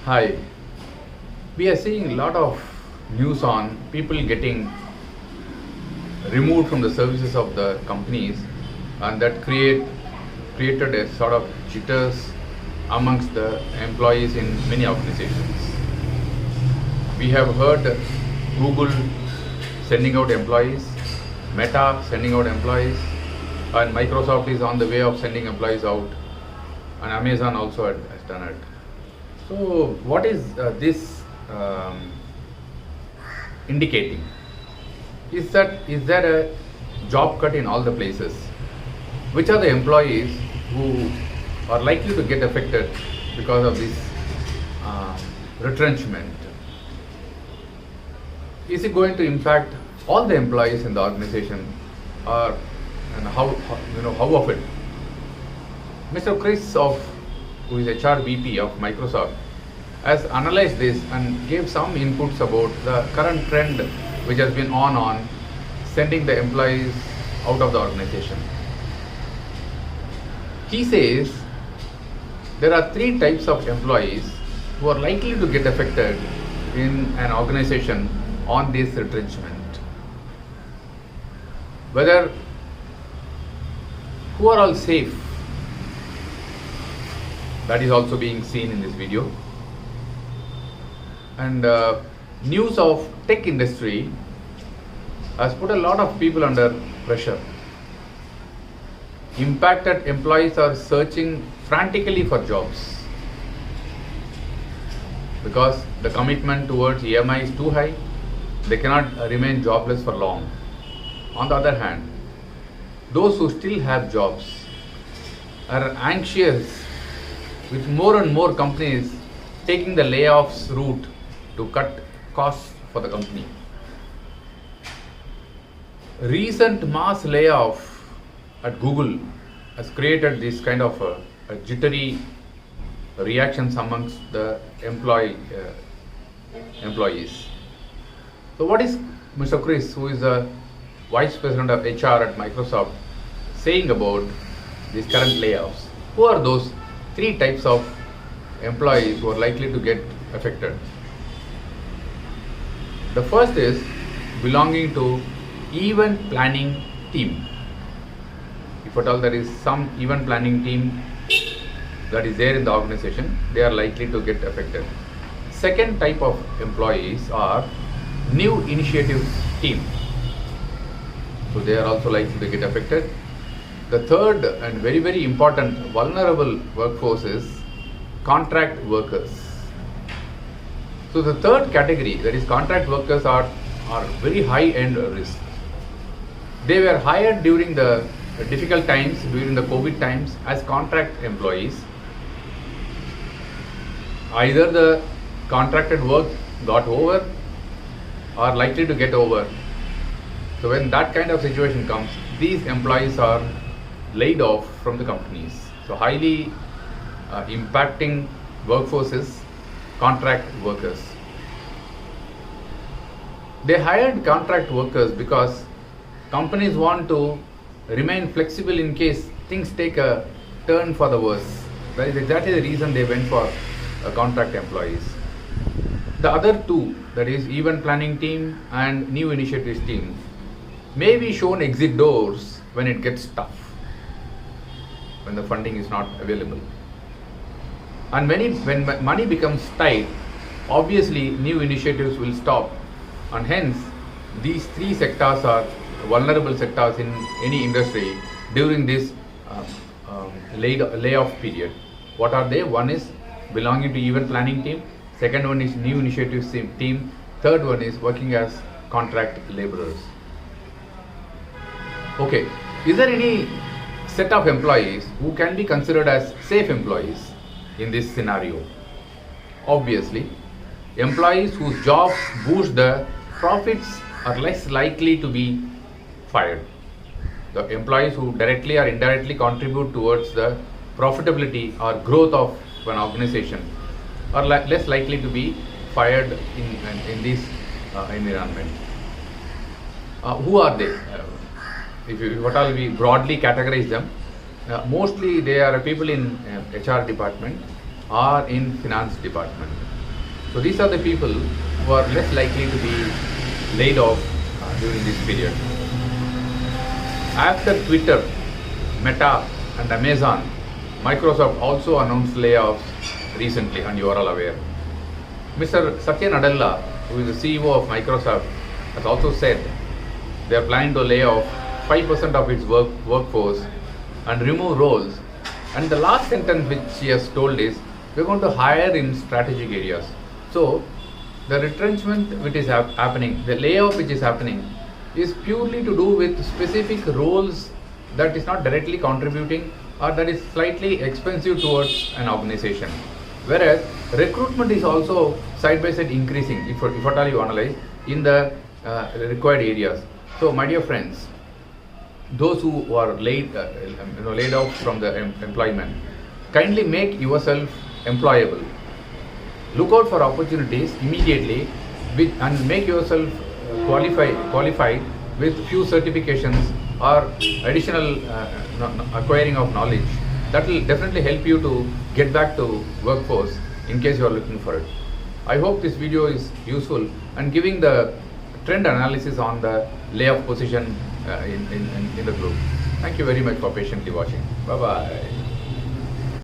Hi, we are seeing a lot of news on people getting removed from the services of the companies, and that created a sort of jitters amongst the employees in many organizations. We have heard Google sending out employees, Meta sending out employees, and Microsoft is on the way of sending employees out, and Amazon also has done it. So, what is this indicating? Is there a job cut in all the places? Which are the employees who are likely to get affected because of this retrenchment? Is it going to impact all the employees in the organization, or and how of it? Mr. Chris who is HR VP of Microsoft, has analyzed this and gave some inputs about the current trend which has been on sending the employees out of the organization. He says there are three types of employees who are likely to get affected in an organization on this retrenchment. Who are all safe? That is also being seen in this video. And news of tech industry has put a lot of people under pressure. Impacted employees are searching frantically for jobs because the commitment towards EMI is too high. They cannot remain jobless for long. On the other hand, those who still have jobs are anxious, with more and more companies taking the layoffs route to cut costs for the company. Recent mass layoff at Google has created this kind of a jittery reactions amongst the employees. So what is Mr. Chris, who is the Vice President of HR at Microsoft, saying about these current layoffs? Who are those three types of employees who are likely to get affected? The first is belonging to event planning team. If at all there is some event planning team that is there in the organization, they are likely to get affected. Second type of employees are new initiatives team. So they are also likely to get affected. The third and very, very important vulnerable workforce is contract workers. So the third category, that is contract workers, are very high end risk. They were hired during the difficult times, during the COVID times, as contract employees. Either the contracted work got over or likely to get over. So when that kind of situation comes, these employees are laid off from the companies. So highly impacting workforces, contract workers. They hired contract workers because companies want to remain flexible in case things take a turn for the worse. That is exactly the reason they went for contract employees. The other two, that is event planning team and new initiatives team, may be shown exit doors when it gets tough, when the funding is not available. And when money becomes tight, obviously new initiatives will stop, and hence these three sectors are vulnerable sectors in any industry during this layoff period. What are they? One is belonging to event planning team, second one is new initiatives team, third one is working as contract laborers. Okay, is there any set of employees who can be considered as safe employees in this scenario? Obviously, employees whose jobs boost the profits are less likely to be fired. The employees who directly or indirectly contribute towards the profitability or growth of an organization are less likely to be fired in this environment. Who are they? What all we broadly categorize them, mostly they are people in HR department or in finance department. So these are the people who are less likely to be laid off during this period. After Twitter, Meta and Amazon, Microsoft also announced layoffs recently, and you are all aware. Mr. Satya Nadella, who is the CEO of Microsoft, has also said they are planning to lay off 5% of its workforce and remove roles. And the last sentence which he has told is, we're going to hire in strategic areas. So the retrenchment which is happening, the layoff which is happening, is purely to do with specific roles that is not directly contributing or that is slightly expensive towards an organization. Whereas recruitment is also side by side increasing, if at all you analyze, in the required areas. So my dear friends, those who are laid off from the employment, kindly make yourself employable. Look out for opportunities immediately and make yourself qualified with few certifications or additional acquiring of knowledge. That will definitely help you to get back to workforce in case you are looking for it. I hope this video is useful and giving the trend analysis on the layoff position in the group. Thank you very much for patiently watching. Bye bye.